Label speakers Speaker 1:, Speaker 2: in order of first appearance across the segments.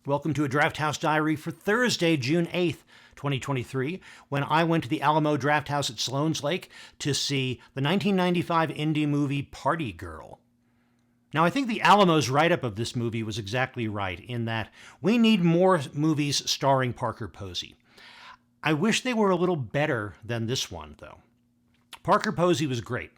Speaker 1: Welcome to a Drafthouse Diary for Thursday, June 8th, 2023, when I went to the Alamo Drafthouse at Sloan's Lake to see the 1995 indie movie Party Girl. Now, I think the Alamo's write-up of this movie was exactly right in that we need more movies starring Parker Posey. I wish they were a little better than this one, though. Parker Posey was great,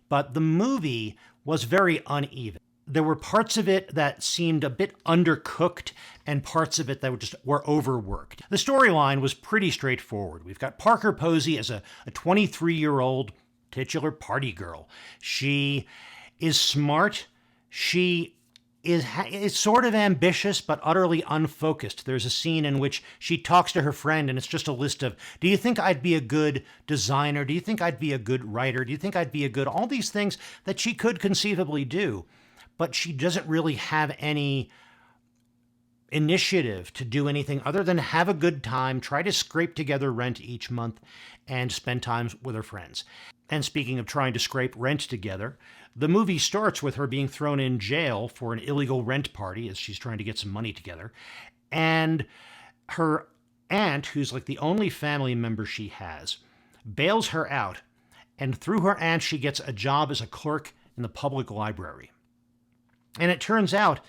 Speaker 1: but the movie was very uneven. There were parts of it that seemed a bit undercooked and parts of it that were overworked. The storyline was pretty straightforward. We've got Parker Posey as a 23-year-old titular party girl. She is smart. She is sort of ambitious but utterly unfocused. There's a scene in which she talks to her friend and it's just a list of, do you think I'd be a good designer? Do you think I'd be a good writer? Do you think I'd be a good... all these things that she could conceivably do. But she doesn't really have any initiative to do anything other than have a good time, try to scrape together rent each month, and spend time with her friends. And speaking of trying to scrape rent together, the movie starts with her being thrown in jail for an illegal rent party as she's trying to get some money together. And her aunt, who's like the only family member she has, bails her out. And through her aunt, she gets a job as a clerk in the public library. And it turns out,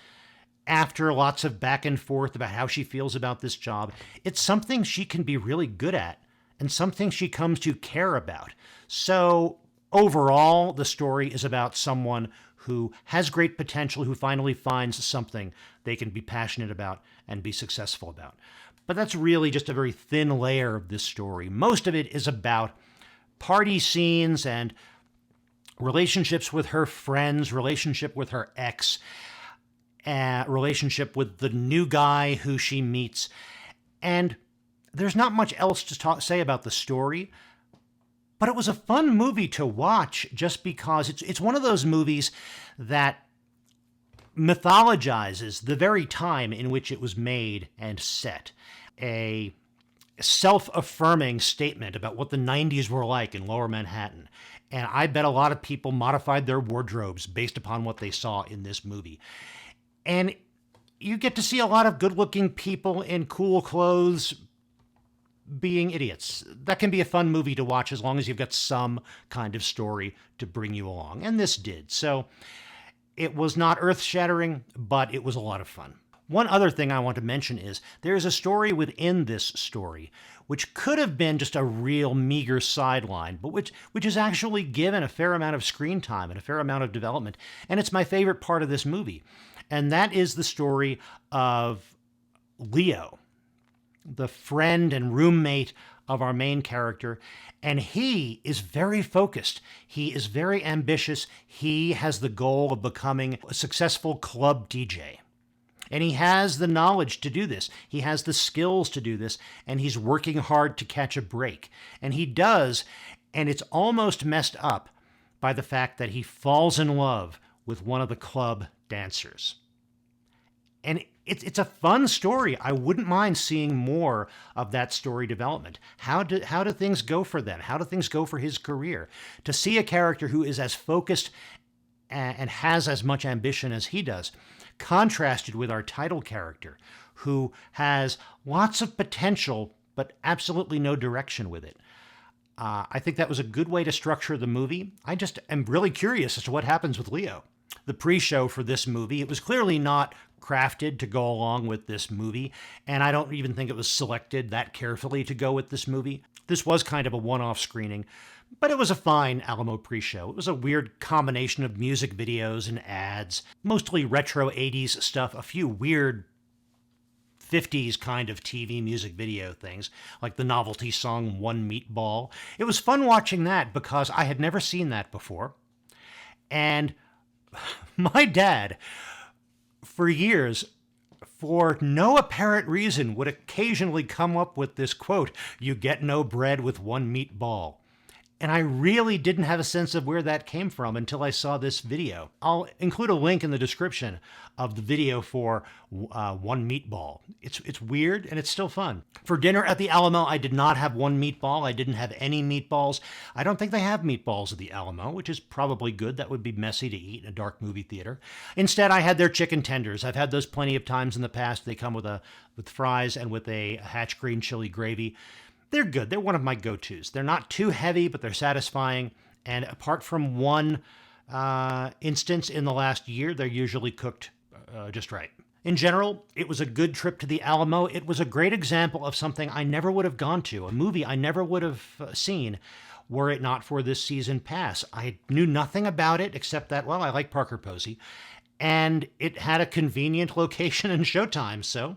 Speaker 1: after lots of back and forth about how she feels about this job, it's something she can be really good at and something she comes to care about. So overall, the story is about someone who has great potential, who finally finds something they can be passionate about and be successful about. But that's really just a very thin layer of this story. Most of it is about party scenes and relationships with her friends, relationship with her ex, relationship with the new guy who she meets. And there's not much else to say about the story, but it was a fun movie to watch just because it's one of those movies that mythologizes the very time in which it was made and set. A self-affirming statement about what the 90s were like in Lower Manhattan. And I bet a lot of people modified their wardrobes based upon what they saw in this movie. And you get to see a lot of good-looking people in cool clothes being idiots. That can be a fun movie to watch as long as you've got some kind of story to bring you along. And this did. So it was not earth-shattering, but it was a lot of fun. One other thing I want to mention is there's a story within this story which could have been just a real meager sideline, but which is actually given a fair amount of screen time and a fair amount of development. And it's my favorite part of this movie. And that is the story of Leo, the friend and roommate of our main character. And he is very focused. He is very ambitious. He has the goal of becoming a successful club DJ. And he has the knowledge to do this. He has the skills to do this, and he's working hard to catch a break. And he does, and it's almost messed up by the fact that he falls in love with one of the club dancers. And it's a fun story. I wouldn't mind seeing more of that story development. How do things go for them? How do things go for his career? To see a character who is as focused and has as much ambition as he does, contrasted with our title character, who has lots of potential, but absolutely no direction with it. I think that was a good way to structure the movie. I just am really curious as to what happens with Leo. The pre-show for this movie, it was clearly not crafted to go along with this movie, and I don't even think it was selected that carefully to go with this movie. This was kind of a one-off screening, but it was a fine Alamo pre-show. It was a weird combination of music videos and ads, mostly retro 80s stuff, a few weird 50s kind of TV music video things, like the novelty song One Meatball. It was fun watching that because I had never seen that before. And my dad, for years, for no apparent reason, would occasionally come up with this quote, "You get no bread with one meatball." And I really didn't have a sense of where that came from until I saw this video. I'll include a link in the description of the video for one meatball. It's weird and it's still fun. For dinner at the Alamo, I did not have one meatball. I didn't have any meatballs. I don't think they have meatballs at the Alamo, which is probably good. That would be messy to eat in a dark movie theater. Instead, I had their chicken tenders. I've had those plenty of times in the past. They come with fries and with a hatch green chili gravy. They're good. They're one of my go-tos. They're not too heavy, but they're satisfying. And apart from one instance in the last year, they're usually cooked just right. In general, it was a good trip to the Alamo. It was a great example of something I never would have gone to, a movie I never would have seen were it not for this season pass. I knew nothing about it except that, well, I like Parker Posey. And it had a convenient location and showtime, so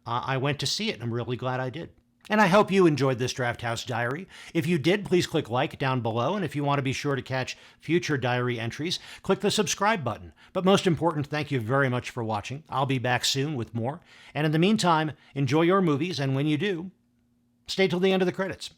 Speaker 1: I went to see it, and I'm really glad I did. And I hope you enjoyed this Drafthouse Diary. If you did, please click like down below. And if you want to be sure to catch future diary entries, click the subscribe button. But most important, thank you very much for watching. I'll be back soon with more. And in the meantime, enjoy your movies. And when you do, stay till the end of the credits.